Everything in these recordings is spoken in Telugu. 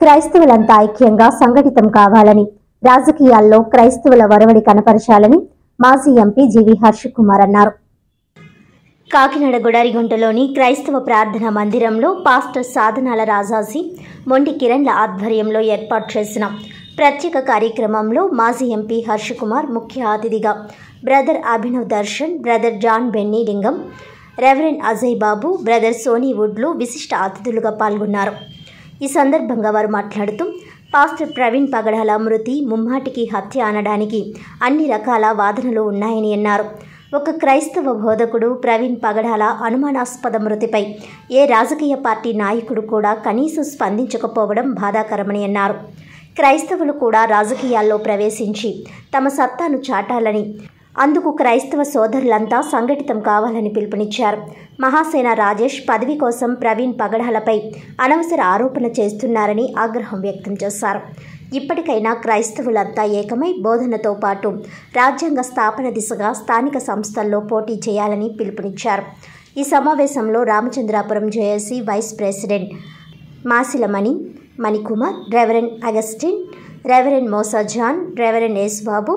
క్రైస్తవులంతా ఐక్యంగా సంఘటితం కావాలని, రాజకీయాల్లో క్రైస్తవుల వరవడి కనపరచాలని మాజీ ఎంపీ జీవి హర్షకుమార్ అన్నారు. కాకినాడ గుడారిగుంటలోని క్రైస్తవ ప్రార్థనా మందిరంలో పాస్టర్ సాధనాల రాజాజీ, మొండి కిరణ్ల ఆధ్వర్యంలో ఏర్పాటు చేసిన ప్రత్యేక కార్యక్రమంలో మాజీ ఎంపీ హర్షకుమార్ ముఖ్య అతిథిగా, brother Abhinav Darshan, brother John Benny Lingam, reverend Ajay Babu, brother Soni వుడ్లు విశిష్ట అతిథులుగా పాల్గొన్నారు. ఈ సందర్భంగా వారు మాట్లాడుతూ, పాస్టర్ ప్రవీణ్ పగడాల మృతి ముమ్మాటికి హత్య అనడానికి అన్ని రకాల వాదనలు ఉన్నాయని అన్నారు. ఒక క్రైస్తవ బోధకుడు ప్రవీణ్ పగడాల అనుమానాస్పద మృతిపై ఏ రాజకీయ పార్టీ నాయకుడు కూడా కనీసం స్పందించకపోవడం బాధాకరమని అన్నారు. క్రైస్తవులు కూడా రాజకీయాల్లో ప్రవేశించి తమ సత్తాను చాటాలని, అందుకు క్రైస్తవ సోదరులంతా సంఘటితం కావాలని పిలుపునిచ్చారు. మహాసేన రాజేష్ పదవి కోసం ప్రవీణ్ పగడాలపై అనవసర ఆరోపణ చేస్తున్నారని ఆగ్రహం వ్యక్తం చేశారు. ఇప్పటికైనా క్రైస్తవులంతా ఏకమై బోధనతో పాటు రాజ్యాంగ స్థాపన దిశగా స్థానిక సంస్థల్లో పోటీ చేయాలని పిలుపునిచ్చారు. ఈ సమావేశంలో Ramachandrapuram JAC vice president Masila Manikumar, reverend Augustine, reverend Mosa John, reverend S Babu,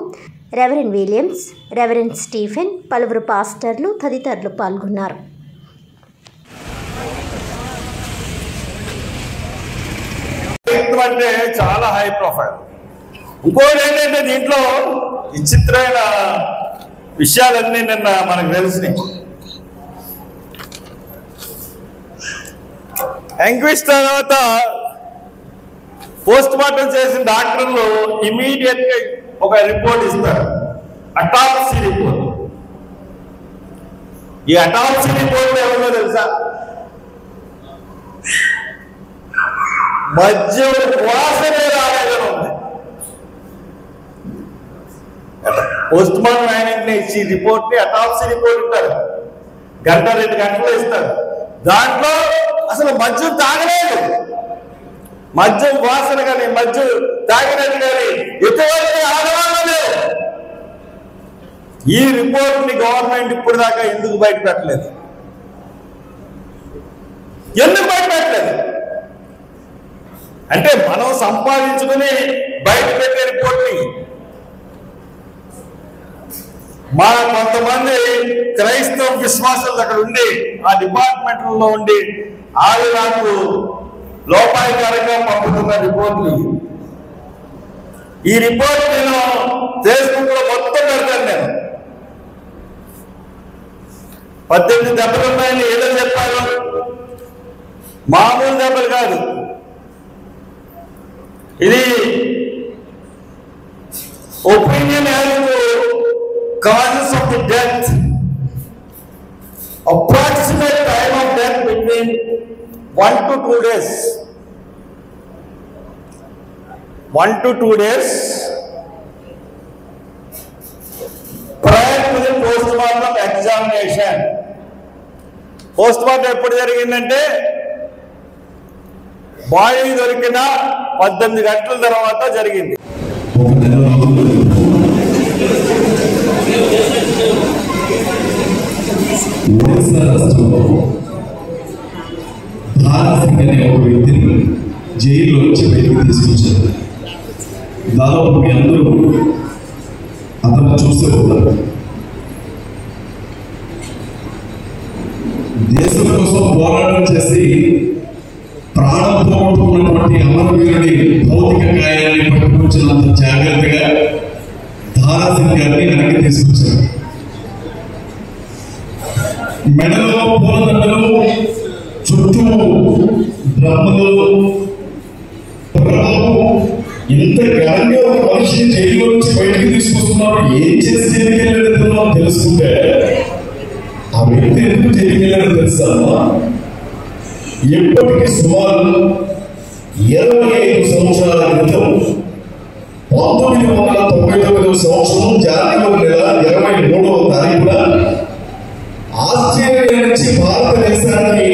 reverend Williams, reverend Stephen, పలువురు పాస్టర్లు తదితరులు పాల్గొన్నారు. అంటే చాలా హై ప్రొఫైల్. ఇంకోటి ఏంటంటే దీంట్లో విచిత్రమైన విషయాలన్నీ నిన్న మనకు తెలిసినాయి. ఎంక్వైరీ తర్వాత పోస్ట్ మార్టం చేసిన డాక్టర్లు ఇమీడియట్ గా ఒక రిపోర్ట్ ఇస్తారు, అటాప్సీ రిపోర్ట్. ఈ అటాప్సీ రిపోర్ట్ ఎవరో తెలుసా? మద్యం వాసనే రాలేదని ఉంది. పోస్ట్ మార్టం ఆయన ఇచ్చి రిపోర్ట్ ని అటాప్సీ రిపోర్ట్ ఇస్తారు, 1-2 గంటలు ఇస్తారు. దాంట్లో అసలు మద్యం తాగలేదు, మద్యం వాసన కానీ మద్యం తాగినట్టు కానీ ఎటువంటి ఆధారాలు లేవు. ఈ రిపోర్ట్ ని గవర్నమెంట్ ఇప్పుడు దాకా ఎందుకు బయట పెట్టలేదు? ఎందుకు బయట పెట్టలేదు అంటే మనం సంపాదించుకుని బయట పెట్టే రిపోర్ట్ ని మన కొంతమంది క్రైస్తవ విశ్వాసాలు అక్కడ ఉండి ఆ డిపార్ట్మెంట్లో ఉండి వాళ్ళు నాకు లోపాయకారంగా పంపుతున్న రిపోర్ట్లు. ఈ రిపోర్ట్ నేను ఫేస్బుక్ లో మొత్తం పెడతాను. నేను 18 దెబ్బలు ఉన్నాయని ఏదో చెప్పాను, మామూలు దెబ్బలు కాదు. ఇది opinion as to causes of the death, approximate time of death between 1 to 2 days. 1 to 2 days prior to the post-mortem examination. Post-mortem ఎప్పుడు జరిగిందంటే బాడీ దొరికిన 18 గంటల తర్వాత జరిగింది. అనే ఒక వ్యక్తిని జైల్లో నుంచి బయటకు తీసుకొచ్చారు. దాదాపు మీ అందరూ అతను చూస్తూ ఉంటారు. దేశం కోసం పోరాటం చేసి ప్రాణం పోగొట్టుకున్నటువంటి అమరవీరుడి భౌతిక గాయాన్ని పట్టుకొచ్చినంత జాగ్రత్తగా ధారాసింగ్ గారిని వెనక్కి తీసుకొచ్చారు. మెడలో పూలదండలు, చుట్టూ డ్రమ్ములు, ఇంత ఘనంగా ఒక మనిషిని జైల్లో నుంచి బయటకు తీసుకొస్తున్నారు. ఏం చేసి జైలుకి వెళ్ళాడో తెలుసుకుంటే ఆ వ్యక్తి ఎందుకు జైలుకి వెళ్ళాడో తెలుసా? ఎప్పటికీ సుమారు 25 సంవత్సరాల క్రితం 1999వ సంవత్సరం జనవరి నెల 23వ తారీఖున ఆస్ట్రేలియా నుంచి భారతదేశానికి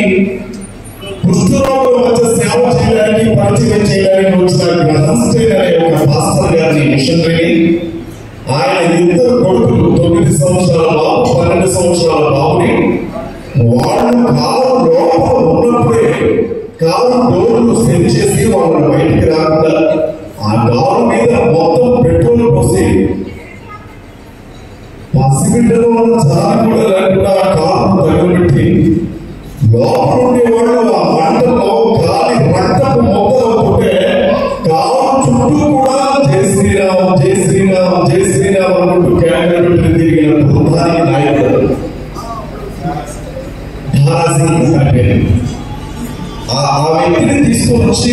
కుష్ఠరోగుల మధ్య సేవ చేయడానికి, పరిచయం చేయడానికి వచ్చిన ఆస్ట్రేలియా అనే ఒక పాస్టర్ గారిని, మిషనరీ. ఆయన 2 కొడుకులు, 9 సంవత్సరాల బాబు, 12 సంవత్సరాల బాబుని వాళ్ళు కాలం లోపల ఉన్నప్పుడే కారు డోర్లు సెట్ చేసి వాళ్ళని బయటికి రాకుండా ఆ కారు మీద మొత్తం పెట్రోల్ పోసి పసిబిడ్డలో ఉన్న చాలా కూడా లేకుండా కారు తగలబెట్టి లోపల ఉండేవాళ్ళు ఆ మంటలో గాలి రక్తపు మొక్కలవుతుంటే కారు చుట్టూ కూడా జై శ్రీరామ్ జై శ్రీరామ్ జై శ్రీరామ్ అనుకుంటూ క్యామెరా పెట్టి తిరిగిన బృందానికి నాయకుడు ఆ వ్యక్తిని తీసుకొని వచ్చి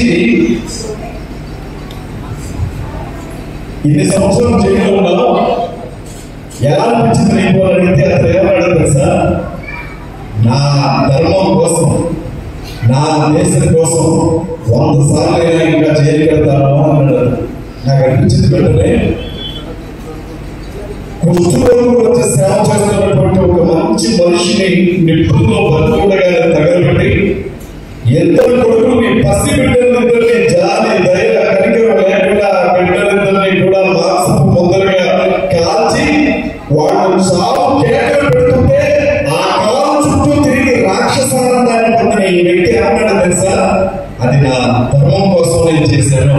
ఇన్ని సంవత్సరం జైల్లో ఉన్నాను, ఎలా అనిపించింది నీకు అని అడిగితే అతను ఏమన్నాడు తెలుసా? నా ధర్మం కోసం, నా దేశం కోసం 100 సార్లు అయినా ఇంకా జైలుకి వెళ్తాను అన్నాడు. నాకు అనిపించింది వెంటనే కుష్ఠరోగులు వచ్చి సేవ చేస్తున్నటువంటి ఒక మంచి మనిషిని నిప్పుల్లో బతుకుడగా తగలబెట్టి ఎందరు కొడుకులు మీ పసి బిడ్డలిద్దరిని జాలి దయ కనికరం లేకుండా బిడ్డలిద్దరిని కూడా మాంసపు ముద్దలుగా కాల్చి వాళ్ళు సాగు కేకలు పెడుతుంటే ఆ కాలం చుట్టూ తిరిగి రాక్షసానందాన్ని పొందిన ఈ వ్యక్తి ఏమన్నాడు తెలుసా? అది నా ధర్మం కోసం నేను చేశాను.